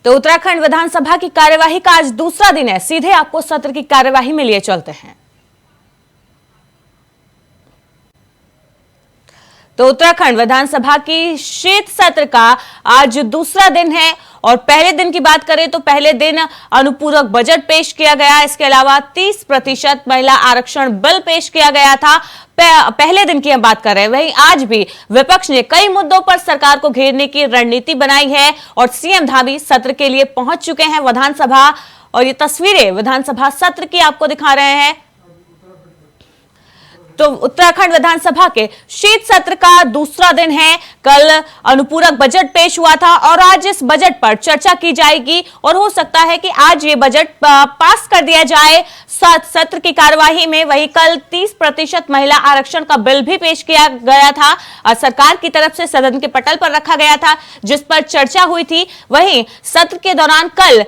तो उत्तराखंड विधानसभा की कार्यवाही का आज दूसरा दिन है। सीधे आपको सत्र की कार्यवाही में लिए चलते हैं। तो उत्तराखंड विधानसभा की शीत सत्र का आज दूसरा दिन है और पहले दिन की बात करें तो पहले दिन अनुपूरक बजट पेश किया गया। इसके अलावा 30% महिला आरक्षण बिल पेश किया गया था। पहले दिन की हम बात कर रहे हैं। वहीं आज भी विपक्ष ने कई मुद्दों पर सरकार को घेरने की रणनीति बनाई है और सीएम धामी सत्र के लिए पहुंच चुके हैं विधानसभा। और ये तस्वीरें विधानसभा सत्र की आपको दिखा रहे हैं। तो उत्तराखंड विधानसभा के शीत सत्र का दूसरा दिन है। कल अनुपूरक बजट पेश हुआ था और आज इस बजट पर चर्चा की जाएगी और हो सकता है कि आज ये बजट पास कर दिया जाए सत्र की कार्यवाही में। वहीं कल 30% महिला आरक्षण का बिल भी पेश किया गया था और सरकार की तरफ से सदन के पटल पर रखा गया था, जिस पर चर्चा हुई थी। वहीं सत्र के दौरान कल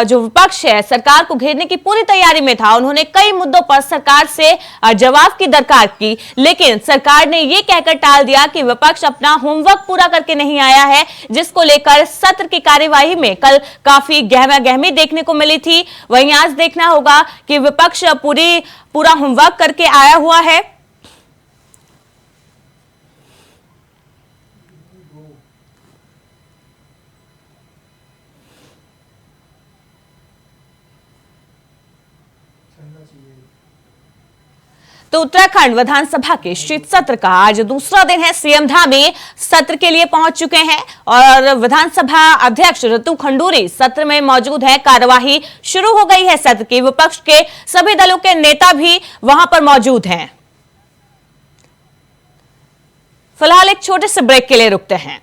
जो विपक्ष है सरकार को घेरने की पूरी तैयारी में था। उन्होंने कई मुद्दों पर सरकार से जवाब की दरकार की, लेकिन सरकार ने यह कहकर टाल दिया कि विपक्ष अपना होमवर्क पूरा करके नहीं आया है, जिसको लेकर सत्र की कार्यवाही में कल काफी गहमा-गहमी देखने को मिली थी। वहीं आज देखना होगा कि विपक्ष पूरा होमवर्क करके आया हुआ है। तो उत्तराखंड विधानसभा के शीत सत्र का आज दूसरा दिन है। सीएम धामी सत्र के लिए पहुंच चुके हैं और विधानसभा अध्यक्ष ऋतु खंडूरी सत्र में मौजूद है। कार्यवाही शुरू हो गई है सत्र की। विपक्ष के सभी दलों के नेता भी वहां पर मौजूद हैं। फिलहाल एक छोटे से ब्रेक के लिए रुकते हैं।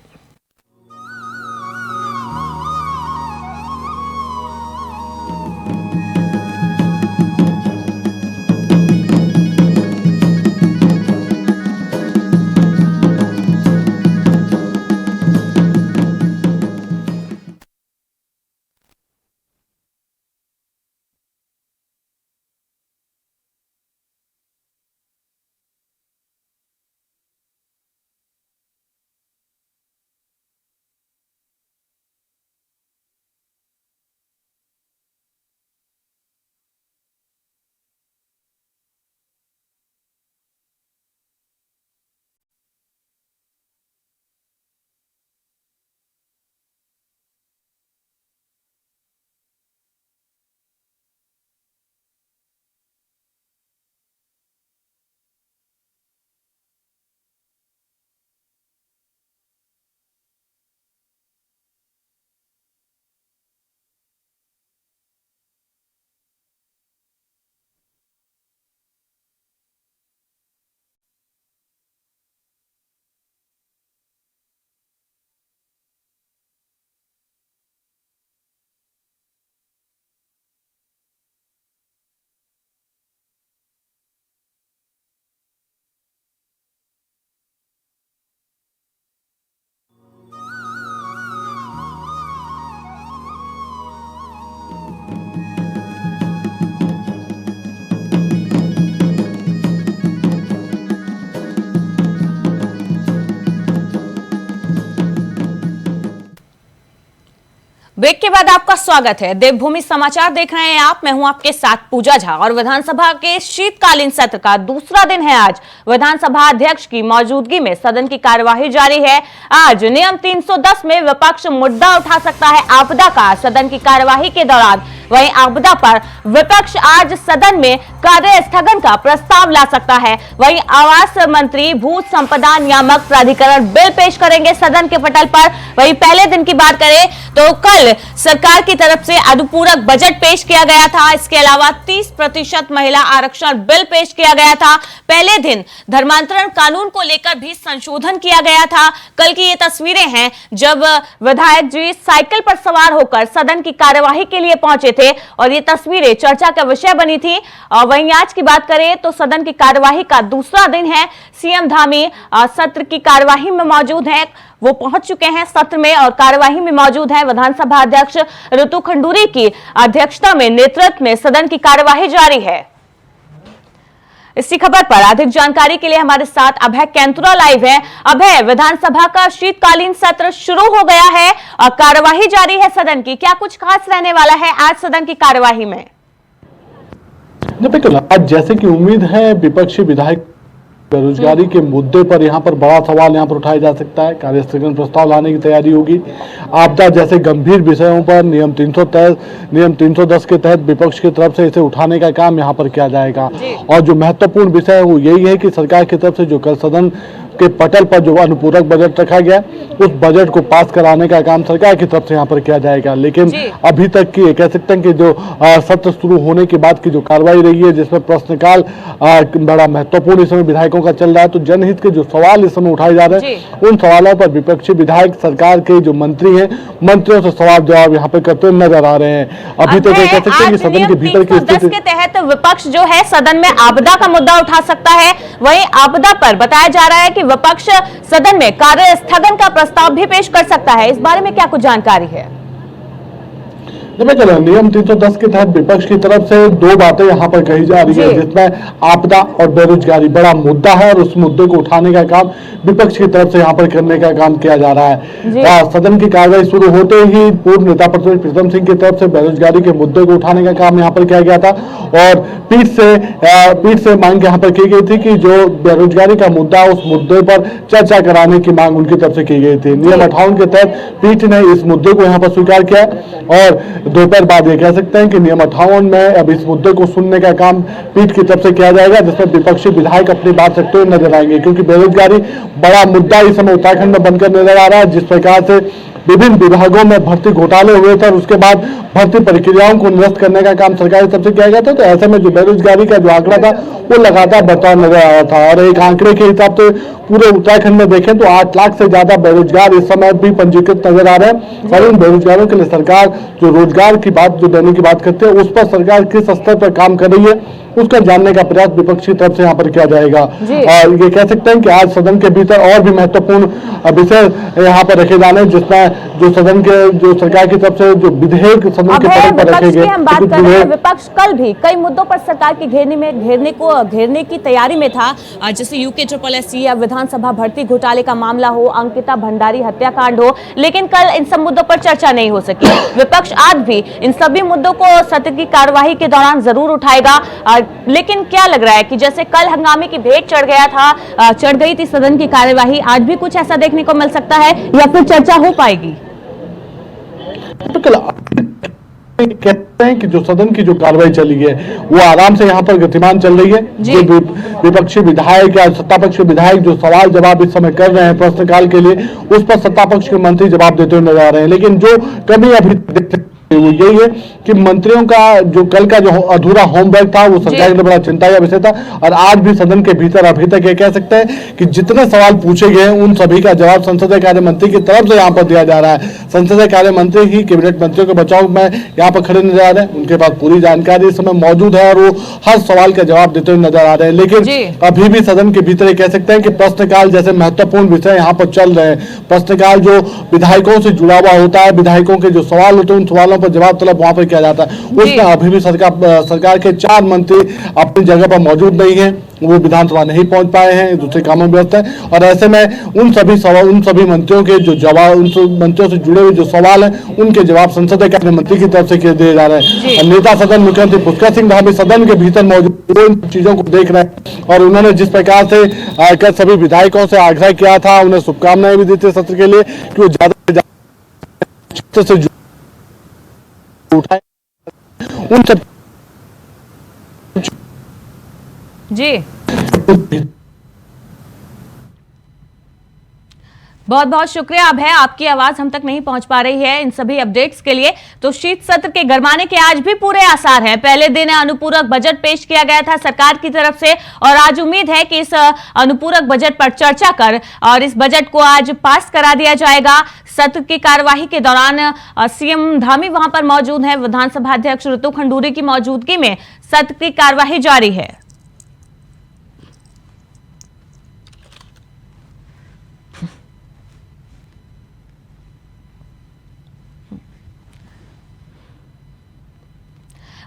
ब्रेक के बाद आपका स्वागत है। देवभूमि समाचार देख रहे हैं आप। मैं हूं आपके साथ पूजा झा और विधानसभा के शीतकालीन सत्र का दूसरा दिन है। आज विधानसभा अध्यक्ष की मौजूदगी में सदन की कार्यवाही जारी है। आज नियम 310 में विपक्ष मुद्दा उठा सकता है आपदा का सदन की कार्यवाही के दौरान। वहीं आपदा पर विपक्ष आज सदन में कार्य स्थगन का प्रस्ताव ला सकता है। वहीं आवास मंत्री भू संपदा नियामक प्राधिकरण बिल पेश करेंगे सदन के पटल पर। वहीं पहले दिन की बात करें तो कल सरकार की तरफ से अनुपूरक बजट पेश किया गया था। इसके अलावा 30% महिला आरक्षण बिल पेश किया गया था। पहले दिन धर्मांतरण कानून को लेकर भी संशोधन किया गया था। कल की ये तस्वीरें हैं जब विधायक जी साइकिल पर सवार होकर सदन की कार्यवाही के लिए पहुंचे थे और ये तस्वीरें चर्चा का विषय बनी थी। वहीं आज की बात करें तो सदन की कार्यवाही का दूसरा दिन है। सीएम धामी सत्र की कार्यवाही में मौजूद हैं। वो पहुंच चुके हैं सत्र में और कार्यवाही में मौजूद है। विधानसभा अध्यक्ष ऋतु खंडूरी की अध्यक्षता में नेतृत्व में सदन की कार्यवाही जारी है। इसी खबर पर अधिक जानकारी के लिए हमारे साथ अभय कैंतुरा लाइव है। अभय, विधानसभा का शीतकालीन सत्र शुरू हो गया है और कार्यवाही जारी है सदन की। क्या कुछ खास रहने वाला है आज सदन की कार्यवाही में? बिल्कुल, आज जैसे कि उम्मीद है विपक्षी विधायक बेरोजगारी के मुद्दे पर यहाँ पर बड़ा सवाल यहाँ पर उठाया जा सकता है। कार्यस्थगन प्रस्ताव लाने की तैयारी होगी। आपदा जैसे गंभीर विषयों पर नियम 310 के तहत विपक्ष की तरफ से इसे उठाने का काम यहाँ पर किया जाएगा। और जो महत्वपूर्ण विषय है वो यही है कि सरकार की तरफ से जो कल सदन के पटल पर जो अनुपूरक बजट रखा गया, उस बजट को पास कराने का काम सरकार की तरफ से यहाँ पर किया जाएगा। लेकिन अभी तक की कह सकते हैं कि जो सत्र शुरू होने के बाद की जो कार्रवाई रही है, जिसमें प्रश्नकाल बड़ा महत्वपूर्ण इस समय विधायकों का चल रहा है, तो जनहित के जो सवाल इस समय उठाए जा रहे हैं, उन सवालों पर विपक्षी विधायक सरकार के जो मंत्री हैं, मंत्रियों से सवाल जवाब यहाँ पर करते हुए नजर आ रहे हैं। अभी तक कह सकते हैं कि सदन के भीतर की स्थिति के तहत विपक्ष जो है सदन में आपदा का मुद्दा उठा सकता है। वहीं आपदा पर बताया जा रहा है कि विपक्ष सदन में कार्य स्थगन का प्रस्ताव भी पेश कर सकता है। इस बारे में क्या कुछ जानकारी है? नियम 310 के तहत विपक्ष की तरफ से दो बातें यहाँ पर कही जा रही है, जिसमें आपदा और बेरोजगारी बड़ा मुद्दा है और उस मुद्दे को उठाने का काम विपक्ष की तरफ से यहाँ पर करने का काम किया जा रहा है। सदन की कार्रवाई शुरू होते ही पूर्व नेता प्रतिपक्ष प्रीतम सिंह की तरफ से बेरोजगारी के मुद्दे को उठाने का काम यहाँ पर किया गया था और पीठ से मांग यहाँ पर की गई थी कि जो बेरोजगारी का मुद्दा, उस मुद्दे पर चर्चा कराने की मांग उनकी तरफ से की गई थी। नियम 58 के तहत पीठ ने इस मुद्दे को यहाँ पर स्वीकार किया और दोपहर बाद ये कह सकते हैं कि नियम 58 में अब इस मुद्दे को सुनने का काम पीठ की तरफ से किया जाएगा, जिसमें विपक्षी विधायक अपनी बात रखते हुए नजर आएंगे। क्योंकि बेरोजगारी बड़ा मुद्दा इस समय उत्तराखंड में बनकर नजर आ रहा है। जिस प्रकार से विभिन्न विभागों में भर्ती घोटाले हुए थे और उसके बाद भर्ती प्रक्रियाओं को निरस्त करने का काम सरकार की तरफ से किया गया था, तो ऐसे में जो बेरोजगारी का जो आंकड़ा था वो लगातार बढ़ता नजर आ रहा था। और एक आंकड़े के हिसाब से पूरे उत्तराखंड में देखें तो 8 लाख से ज्यादा बेरोजगार इस समय भी पंजीकृत नजर आ रहे हैं। और इन बेरोजगारों के लिए सरकार जो रोजगार की बात जो देने की बात करते हैं, उस पर सरकार किस स्तर पर काम कर रही है, उसका जानने का प्रयास विपक्ष की तरफ से यहाँ पर किया जाएगा। और ये कह सकते हैं कि आज सदन के भीतर और भी महत्वपूर्ण विषय यहाँ पर रखे जाने, जिसमें जो सदन के जो सरकार की तरफ से जो विधेयक सदन के पटल पर रखे गए। हम बात कर रहे हैं, विपक्ष कल भी कई मुद्दों पर सरकार की घेरने की तैयारी में था, जैसे UKSSC या विधानसभा भर्ती घोटाले का मामला हो, अंकिता भंडारी हत्याकांड हो, लेकिन कल इन सब मुद्दों पर चर्चा नहीं हो सकी। विपक्ष आज भी इन सभी मुद्दों को सत्र की कार्यवाही के दौरान जरूर उठाएगा। लेकिन क्या लग रहा है कि जैसे कल हंगामे की भेंट चढ़ गई थी सदन की कार्यवाही, आज भी कुछ ऐसा देखने को मिल सकता है या फिर चर्चा हो पाएगी? कहते हैं कि जो सदन की जो कार्रवाई चली है वो आराम से यहाँ पर गतिमान चल रही है। जो विपक्षी विधायक या सत्ता पक्ष के विधायक जो सवाल जवाब इस समय कर रहे हैं प्रश्नकाल के लिए, उस पर सत्ता पक्ष के मंत्री जवाब देते हुए नजर आ रहे हैं। लेकिन जो कमी अभी वो यही है कि मंत्रियों का जो कल का जो अधूरा होमवर्क था वो सरकार के लिए बड़ा चिंता का विषय था। और आज भी सदन के भीतर अभी तक ये कह सकते हैं कि जितने सवाल पूछे गए उन सभी का जवाब संसदीय कार्य मंत्री की तरफ से यहाँ पर दिया जा रहा है। संसदीय कार्य मंत्री ही कैबिनेट मंत्रियों के बचाव में यहाँ पर खड़े नजर आ रहे हैं। उनके पास पूरी जानकारी इस समय मौजूद है और वो हर सवाल का जवाब देते हुए नजर आ रहे हैं। लेकिन अभी भी सदन के भीतर ये कह सकते हैं कि प्रश्नकाल जैसे महत्वपूर्ण विषय यहाँ पर चल रहे हैं। प्रश्नकाल जो विधायकों से जुड़ा हुआ होता है, विधायकों के जो सवाल होते हैं उन सवालों पर जवाब तलब वहां पर किया जाता है। उसमें अभी भी सरकार के 4 मंत्री अपनी जगह पर मौजूद नहीं है, वो विधानसभा नहीं पहुंच पाए हैं, दूसरे कामों में व्यस्त है। और ऐसे में उन सभी मंत्रियों के जो जवाब, उन मंत्रियों से जुड़े हुए जो सवाल हैं उनके जवाब संसदीय कार्य मंत्री की तरफ से दिए जा रहे हैं। और नेता सदन मुख्यमंत्री पुष्कर सिंह धामी सदन के भीतर मौजूद इन चीजों को देख रहे हैं और उन्होंने जिस प्रकार से कल सभी विधायकों से आग्रह किया था, उन्हें शुभकामनाएं भी दी थी सत्र के लिए कि वो ज्यादा से उठाए उन सब जी। बहुत बहुत शुक्रिया अभय, आपकी आवाज हम तक नहीं पहुंच पा रही है इन सभी अपडेट्स के लिए। तो शीत सत्र के गरमाने के आज भी पूरे आसार हैं। पहले दिन अनुपूरक बजट पेश किया गया था सरकार की तरफ से और आज उम्मीद है कि इस अनुपूरक बजट पर चर्चा कर और इस बजट को आज पास करा दिया जाएगा। सत्र की कार्यवाही के दौरान सीएम धामी वहां पर मौजूद हैं, विधानसभा अध्यक्ष ऋतु खंडूरी की मौजूदगी में सत्र की कार्यवाही जारी है।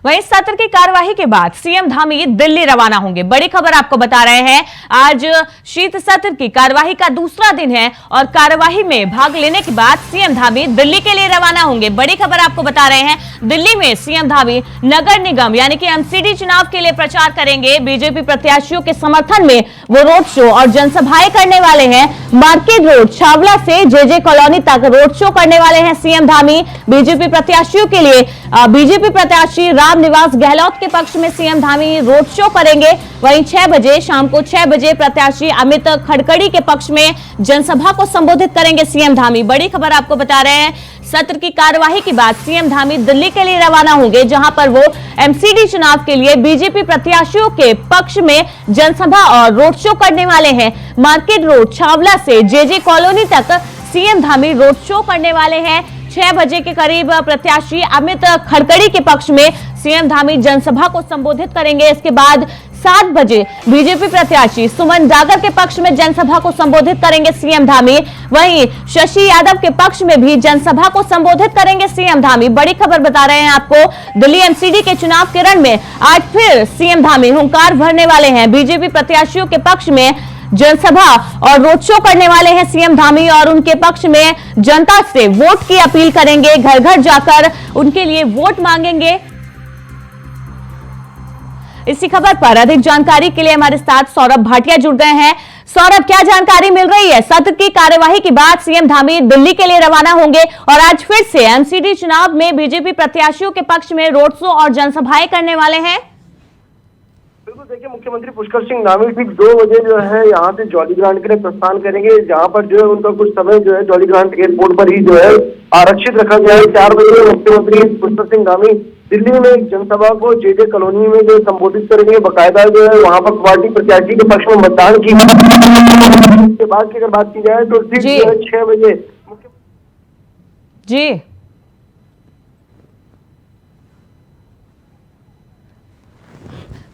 वहीं सत्र की कार्यवाही के बाद सीएम धामी दिल्ली रवाना होंगे। बड़ी खबर आपको बता रहे हैं, आज शीत सत्र की कार्यवाही का दूसरा दिन है और कार्यवाही में भाग लेने के बाद सीएम धामी दिल्ली के लिए रवाना होंगे। बड़ी खबर आपको बता रहे हैं, दिल्ली में सीएम धामी नगर निगम यानी कि एमसीडी चुनाव के लिए प्रचार करेंगे। बीजेपी प्रत्याशियों के समर्थन में वो रोड शो और जनसभाएं करने वाले हैं। मार्केट रोड छावला से जेजे कॉलोनी तक रोड शो करने वाले हैं सीएम धामी। बीजेपी प्रत्याशियों के लिए बीजेपी प्रत्याशी रामनिवास गहलोत के पक्ष में सीएम धामी रोड शो करेंगे। वहीं 6 बजे शाम को 6 बजे प्रत्याशी अमित खड़कड़ी के पक्ष में जनसभा को संबोधित करेंगे सीएम धामी। बड़ी खबर आपको बता रहे हैं, सत्र की कार्यवाही के बाद सीएम धामी दिल्ली के लिए रवाना होंगे, जहां पर वो एमसीडी चुनाव के लिए बीजेपी प्रत्याशियों के पक्ष में जनसभा और रोड शो करने वाले हैं। मार्केट रोड छावला से जेजे कॉलोनी तक सीएम धामी रोड शो करने वाले हैं। 6 बजे के करीब प्रत्याशी अमित खड़कड़ी के पक्ष में सीएम धामी जनसभा को संबोधित करेंगे। इसके बाद 7 बजे बीजेपी प्रत्याशी सुमन डागर के पक्ष में जनसभा को संबोधित करेंगे सीएम धामी। वहीं शशि यादव के पक्ष में भी जनसभा को संबोधित करेंगे सीएम धामी। बड़ी खबर बता रहे हैं आपको, दिल्ली एमसीडी के चुनाव के रण में आज फिर सीएम धामी हुंकार भरने वाले हैं। बीजेपी प्रत्याशियों के पक्ष में जनसभा और रोड शो करने वाले हैं सीएम धामी और उनके पक्ष में जनता से वोट की अपील करेंगे। घर घर जाकर उनके लिए वोट मांगेंगे। इसी खबर पर अधिक जानकारी के लिए हमारे साथ सौरभ भाटिया जुड़ गए हैं। सौरभ, क्या जानकारी मिल रही है? सत्र की कार्यवाही के बाद सीएम धामी दिल्ली के लिए रवाना होंगे और आज फिर से एमसीडी चुनाव में बीजेपी प्रत्याशियों के पक्ष में रोड शो और जनसभाएं करने वाले हैं। बिल्कुल, देखिए मुख्यमंत्री पुष्कर सिंह धामी ठीक 2 बजे जो है यहाँ से जॉली ग्रांट के लिए प्रस्थान करेंगे, जहाँ पर जो है उनका कुछ समय जो है जॉली ग्रांट एयरपोर्ट पर ही जो है आरक्षित रखा गया है। 4 बजे मुख्यमंत्री पुष्कर सिंह धामी दिल्ली में एक जनसभा को जेजे कॉलोनी में जो संबोधित करेंगे। बकायदा जो है वहाँ पर पार्टी प्रत्याशी के पक्ष में मतदान की के बाद की अगर बात की जाए तो ठीक जो है 6 बजे जी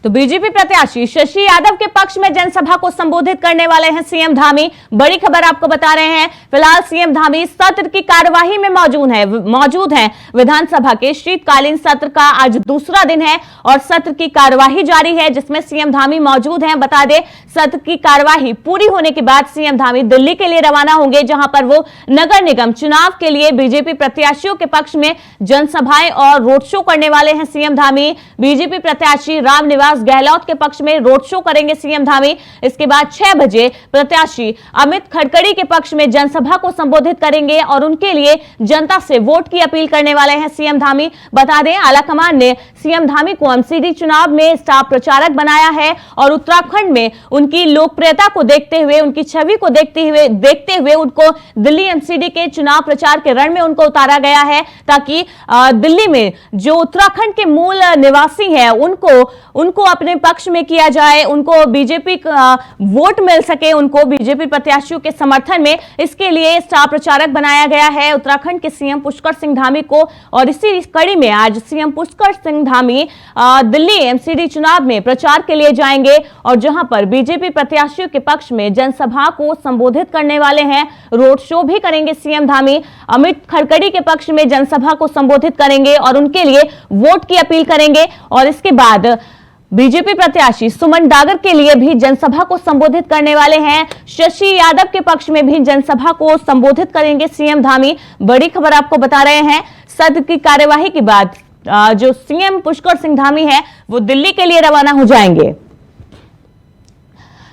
तो बीजेपी प्रत्याशी शशि यादव के पक्ष में जनसभा को संबोधित करने वाले हैं सीएम धामी। बड़ी खबर आपको बता रहे हैं, फिलहाल सीएम धामी सत्र की कार्यवाही में मौजूद हैं। विधानसभा के शीतकालीन सत्र का आज दूसरा दिन है और सत्र की कार्यवाही जारी है, जिसमें सीएम धामी मौजूद हैं। बता दें, सत्र की कार्यवाही पूरी होने के बाद सीएम धामी दिल्ली के लिए रवाना होंगे, जहां पर वो नगर निगम चुनाव के लिए बीजेपी प्रत्याशियों के पक्ष में जनसभाएं और रोड शो करने वाले हैं सीएम धामी। बीजेपी प्रत्याशी रामनिवास गहलोत के पक्ष में रोड शो करेंगे सीएम धामी। इसके बाद 6 बजे प्रत्याशी अमित खड़कड़ी के पक्ष में जनसभा को संबोधित करेंगे और उनके लिए जनता से वोट की अपील करने वाले हैं सीएम धामी। बता दें, आलाकमान ने सीएम धामी को एमसीडी चुनाव में स्टार प्रचारक बनाया है और उत्तराखंड में उनकी लोकप्रियता को देखते हुए, उनकी छवि को देखते हुए उनको दिल्ली एमसीडी के चुनाव प्रचार के रण में उनको उतारा गया है, ताकि दिल्ली में जो उत्तराखंड के मूल निवासी हैं उनको अपने पक्ष में किया जाए, उनको बीजेपी वोट मिल सके, उनको बीजेपी प्रत्याशियों के समर्थन में। इसके लिए स्टार प्रचारक बनाया गया है उत्तराखंड के सीएम पुष्कर सिंह धामी को और इसी कड़ी में आज सीएम पुष्कर सिंह धामी दिल्ली एमसीडी चुनाव में प्रचार के लिए जाएंगे और जहां पर बीजेपी प्रत्याशियों के पक्ष में जनसभा को संबोधित करने वाले हैं। रोड शो भी करेंगे सीएम धामी। अमित खड़कड़ी के पक्ष में जनसभा को संबोधित करेंगे और उनके लिए वोट की अपील करेंगे और इसके बाद बीजेपी प्रत्याशी सुमन डागर के लिए भी जनसभा को संबोधित करने वाले हैं। शशि यादव के पक्ष में भी जनसभा को संबोधित करेंगे सीएम धामी। बड़ी खबर आपको बता रहे हैं, सत्र की कार्यवाही के बाद जो सीएम पुष्कर सिंह धामी है वो दिल्ली के लिए रवाना हो जाएंगे।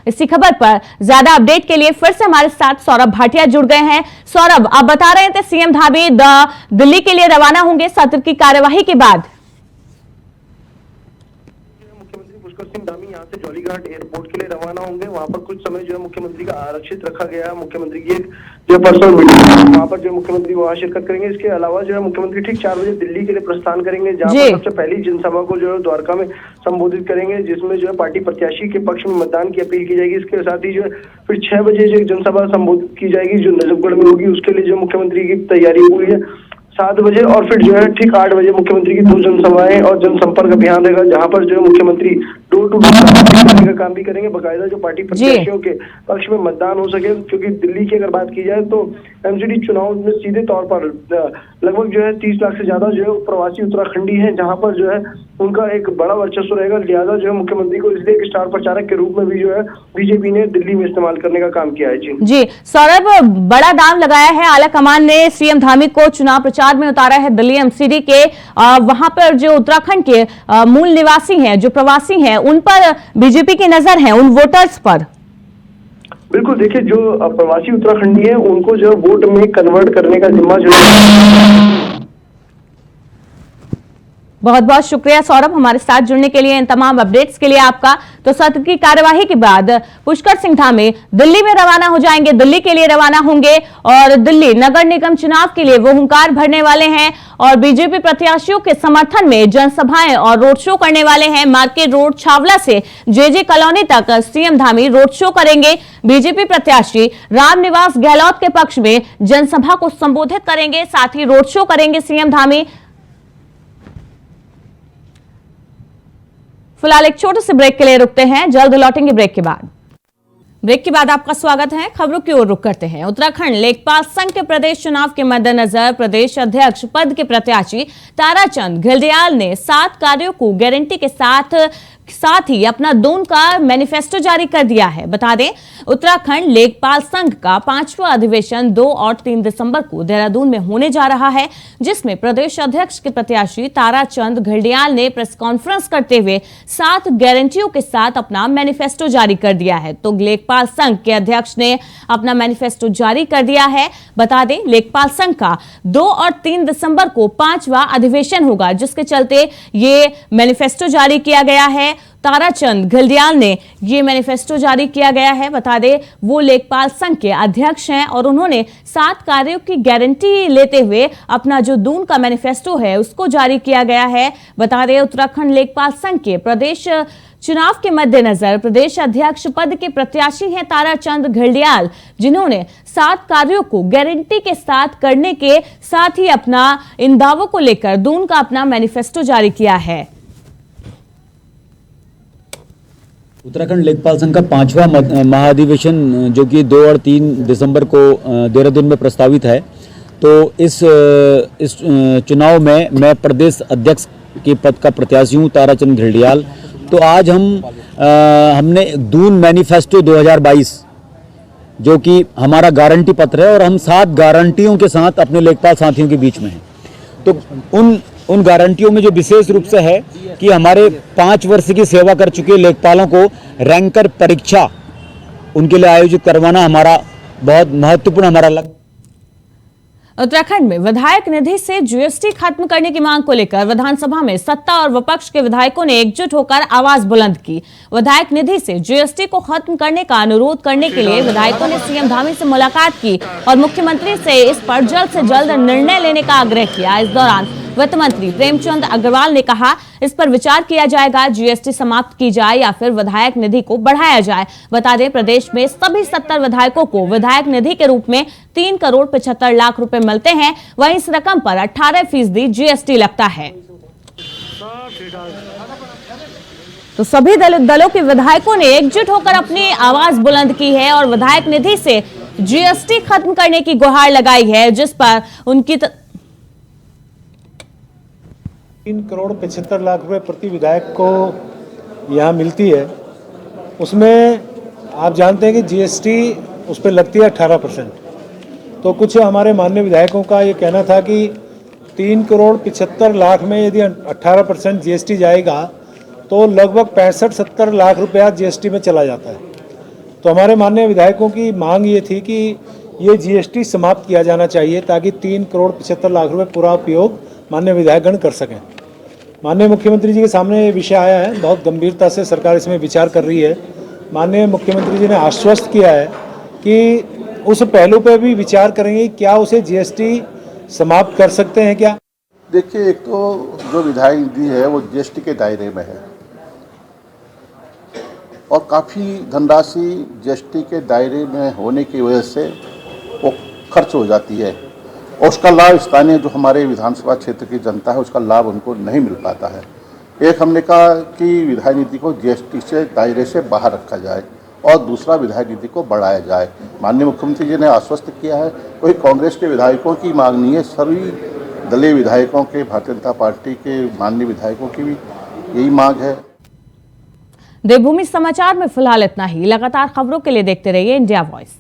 इसी खबर पर ज्यादा अपडेट के लिए फिर से हमारे साथ सौरभ भाटिया जुड़ गए हैं। सौरभ, आप बता रहे थे सीएम धामी दिल्ली के लिए रवाना होंगे सत्र की कार्यवाही के बाद। पुष्कर सिंह धामी यहाँ से जॉली ग्रांट एयरपोर्ट के लिए रवाना होंगे। वहाँ पर कुछ समय जो है मुख्यमंत्री का आरक्षित रखा गया है। मुख्यमंत्री की एक जो पर्सनल मीटिंग, वहाँ पर जो मुख्यमंत्री वहाँ शिरकत करेंगे। इसके अलावा जो है मुख्यमंत्री ठीक 4 बजे दिल्ली के लिए प्रस्थान करेंगे, जहाँ पर सबसे पहली जनसभा को जो है द्वारका में संबोधित करेंगे, जिसमें जो है पार्टी प्रत्याशी के पक्ष में मतदान की अपील की जाएगी। इसके साथ ही जो है फिर 6 बजे जो जनसभा संबोधित की जाएगी जो नजफगढ़ में होगी, उसके लिए जो मुख्यमंत्री की तैयारी हुई है। 7 बजे और फिर जो है ठीक 8 बजे मुख्यमंत्री की 2 जनसभाएं और जनसंपर्क अभियान रहेगा, जहां पर जो है मुख्यमंत्री डोर टू डोर करने का काम भी करेंगे, बकायदा जो पार्टी प्रत्याशियों के पक्ष में मतदान हो सके। क्योंकि दिल्ली की अगर बात की जाए तो एमसीडी चुनाव में सीधे तौर पर लगभग जो है 30 लाख से ज्यादा जो है प्रवासी उत्तराखंडी हैं, जहां पर जो है उनका एक बड़ा वर्चस्व रहेगा। लिहाजा जो है मुख्यमंत्री को इसलिए एक स्टार प्रचारक के रूप में भी जो है बीजेपी ने दिल्ली में इस्तेमाल करने का काम किया है। जी सौरभ, बड़ा दाम लगाया है आला कमान ने, सीएम धामी को चुनाव प्रचार में उतारा है दिल्ली एमसीडी के। वहां पर जो उत्तराखंड के मूल निवासी हैं, जो प्रवासी हैं, उन पर बीजेपी की नजर है, उन वोटर्स पर। बिल्कुल, देखिए जो प्रवासी उत्तराखंडी है उनको जो वोट में कन्वर्ट करने का जिम्मा जो है। बहुत बहुत शुक्रिया सौरभ हमारे साथ जुड़ने के लिए, इन तमाम अपडेट्स के लिए आपका। तो सत्र की कार्यवाही के बाद पुष्कर सिंह धामी दिल्ली में रवाना हो जाएंगे, दिल्ली के लिए रवाना होंगे और दिल्ली नगर निगम चुनाव के लिए वो हुंकार भरने वाले हैं और बीजेपी प्रत्याशियों के समर्थन में जनसभाएं और रोड शो करने वाले हैं। मार्केट रोड छावला से जेजे कॉलोनी तक सीएम धामी रोड शो करेंगे। बीजेपी प्रत्याशी रामनिवास गहलोत के पक्ष में जनसभा को संबोधित करेंगे, साथ ही रोड शो करेंगे सीएम धामी। फिलहाल एक छोटे से ब्रेक के लिए रुकते हैं, जल्द लौटेंगे ब्रेक के बाद। ब्रेक के बाद आपका स्वागत है। खबरों की ओर रुख करते हैं। उत्तराखंड लेखपाल संघ के प्रदेश चुनाव के मद्देनजर प्रदेश अध्यक्ष पद के प्रत्याशी ताराचंद घिल्डियाल ने 7 कार्यों को गारंटी के साथ ही अपना दून का मैनिफेस्टो जारी कर दिया है। बता दें, उत्तराखंड लेखपाल संघ का 5वां अधिवेशन 2 और 3 दिसंबर को देहरादून में होने जा रहा है, जिसमें प्रदेश अध्यक्ष के प्रत्याशी ताराचंद घिल्डियाल ने प्रेस कॉन्फ्रेंस करते हुए 7 गारंटियों के साथ अपना मैनिफेस्टो जारी कर दिया है। तो लेखपाल संघ के अध्यक्ष ने अपना मैनिफेस्टो जारी कर दिया है। बता दें, लेखपाल संघ का 2 और 3 दिसंबर को 5वां अधिवेशन होगा, जिसके चलते ये मैनिफेस्टो जारी किया गया है। ताराचंद घिल्डियाल ने ये मैनिफेस्टो जारी किया गया है। बता दें, वो लेखपाल संघ के अध्यक्ष हैं और उन्होंने 7 कार्यों की गारंटी लेते हुए अपना जो दून का मैनिफेस्टो है उसको जारी किया गया है। बता दें, उत्तराखंड लेखपाल संघ के प्रदेश चुनाव के मद्देनजर प्रदेश अध्यक्ष पद के प्रत्याशी हैं ताराचंद घिल्डियाल, जिन्होंने 7 कार्यों को गारंटी के साथ करने के साथ ही अपना इन दावों को लेकर दून का अपना मैनिफेस्टो जारी किया है। उत्तराखंड लेखपाल संघ का 5वां महाधिवेशन जो कि 2 और 3 दिसंबर को देहरादून में प्रस्तावित है, तो इस चुनाव में मैं प्रदेश अध्यक्ष के पद का प्रत्याशी हूँ ताराचंद घिल्डियाल। तो आज हमने दून मैनिफेस्टो 2022 जो कि हमारा गारंटी पत्र है और हम 7 गारंटियों के साथ अपने लेखपाल साथियों के बीच में हैं। तो उन गारंटियों में जो विशेष रूप से है कि हमारे 5 वर्ष की सेवा कर चुके लेखपालों को रैंकर परीक्षा उनके लिए आयोजित करवाना हमारा बहुत महत्वपूर्ण हमारा लक्ष्य। उत्तराखंड में विधायक निधि से जीएसटी खत्म करने की मांग को लेकर विधानसभा में सत्ता और विपक्ष के विधायकों ने एकजुट होकर आवाज बुलंद की। विधायक निधि से जीएसटी को खत्म करने का अनुरोध करने के लिए विधायकों ने सीएम धामी से मुलाकात की और मुख्यमंत्री से इस पर जल्द से जल्द निर्णय लेने का आग्रह किया। इस दौरान वित्त मंत्री प्रेमचंद अग्रवाल ने कहा, इस पर विचार किया जाएगा, जीएसटी समाप्त की जाए या फिर विधायक निधि को बढ़ाया जाए। बता दें, प्रदेश में सभी 70 विधायकों को विधायक निधि के रूप में 3 करोड़ 75 लाख रुपए मिलते हैं। वहीं इस रकम पर 18% जीएसटी लगता है। तो सभी दलों के विधायकों ने एकजुट होकर अपनी आवाज बुलंद की है और विधायक निधि से जीएसटी खत्म करने की गुहार लगाई है, जिस पर उनकी 3 करोड़ 75 लाख रुपए प्रति विधायक को यहाँ मिलती है। उसमें आप जानते हैं कि जीएसटी उस पर लगती है 18%। तो कुछ हमारे माननीय विधायकों का ये कहना था कि 3 करोड़ 75 लाख में यदि 18% जीएसटी जाएगा तो लगभग 65-70 लाख रुपया जीएसटी में चला जाता है। तो हमारे माननीय विधायकों की मांग ये थी कि ये जीएसटी समाप्त किया जाना चाहिए ताकि 3 करोड़ 75 लाख रुपये पूरा उपयोग माननीय विधायकगण कर सकें। माननीय मुख्यमंत्री जी के सामने ये विषय आया है, बहुत गंभीरता से सरकार इसमें विचार कर रही है। माननीय मुख्यमंत्री जी ने आश्वस्त किया है कि उस पहलू पर भी विचार करेंगे, क्या उसे जीएसटी समाप्त कर सकते हैं क्या। देखिए, एक तो जो विधायक निधि है वो जीएसटी के दायरे में है और काफ़ी धनराशि जीएसटी के दायरे में होने की वजह से वो खर्च हो जाती है। और उसका लाभ स्थानीय जो हमारे विधानसभा क्षेत्र की जनता है उसका लाभ उनको नहीं मिल पाता है। एक हमने कहा कि विधायी नीति को जीएसटी से दायरे से बाहर रखा जाए और दूसरा विधायी नीति को बढ़ाया जाए। माननीय मुख्यमंत्री जी ने आश्वस्त किया है, कोई कांग्रेस के विधायकों की मांग नहीं है, सभी दलीय विधायकों के, भारतीय जनता पार्टी के माननीय विधायकों की भी यही मांग है। देवभूमि समाचार में फिलहाल इतना ही। लगातार खबरों के लिए देखते रहिए इंडिया वॉइस।